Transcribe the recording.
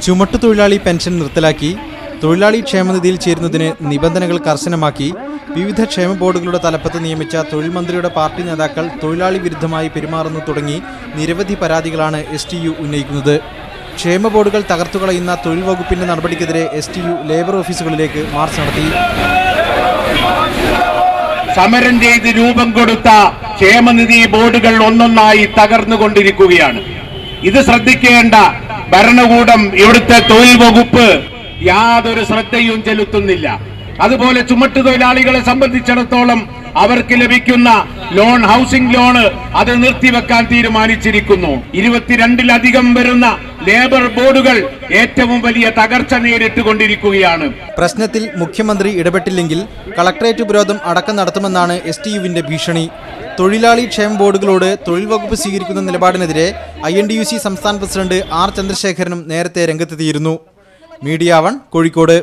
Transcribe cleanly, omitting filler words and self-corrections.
ചുമട്ടുതൊഴിലാളി pension നിർത്തലാക്കി, തൊഴിലാളി ക്ഷേമനിധിയിൽ ചേരുന്നതിന് നിബന്ധനകൾ കർശനമാക്കി, വിവിധ ക്ഷേമ ബോർഡുകളുടെ തലപ്പത്ത് നിയമിച്ച തൊഴിൽ മന്ത്രിയുടെ പാർട്ടി നേതാക്കൾ തൊഴിലാളി വിരുദ്ധമായി പെരുമാറുന്നു തുടങ്ങി നിരവധി പരാതികളാണ് STU ഉന്നയിക്കുന്നത്. ക്ഷേമ ബോർഡുകൾ തകർത്തുകളയുന്ന തൊഴിൽ വകുപ്പിന്റെ നടപടിക്കെതിരെ STU ലേബർ ഓഫീസുകളിലേക്ക് മാർച്ച് നടത്തി. സമരം ചെയ്ത് രൂപം കൊടുത്ത ക്ഷേമനിധി ബോർഡുകൾ ഒന്നൊന്നായി തകർന്നുകൊണ്ടിരിക്കുകയാണ്. ഇത് ശ്രദ്ധിക്കേണ്ട ഭരണകൂടം, ഇവിടുത്തെ തൊഴിൽ വകുപ്പ് യാതൊരു ശ്രദ്ധയും ചെലുത്തുന്നില്ല. അതുപോലെ ചുമട്ടുതൊഴിലാളികളെ സംബന്ധിച്ചിടത്തോളം അവർക്ക് ലഭിക്കുന്ന ലോൺ, ഹൗസിംഗ് ലോണ്, അത് നിർത്തിവെക്കാൻ തീരുമാനിച്ചിരിക്കുന്നു. 22-ലധികം വരുന്ന ലേബർ ബോർഡുകൾ ഏറ്റവും വലിയ തകർച്ച നേരിട്ടുകൊണ്ടിരിക്കുകയാണ്. പ്രശ്നത്തിൽ മുഖ്യമന്ത്രി ഇടപെട്ടില്ലെങ്കിൽ കളക്ടറേറ്റ് ഉപരോധം അടക്കം നടത്തുമെന്നാണ് STUവിന്റെ ഭീഷണി. തൊഴിലാളി ക്ഷേമ ബോർഡുകളോട് തൊഴിൽ വകുപ്പ് സ്വീകരിക്കുന്ന നിലപാടിനെതിരെ INTUC സംസ്ഥാന പ്രസിഡന്റ് R. ചന്ദ്രശേഖരനും നേരത്തെ രംഗത്തെത്തിയിരുന്നു. മീഡിയ 1 കോഴിക്കോട്.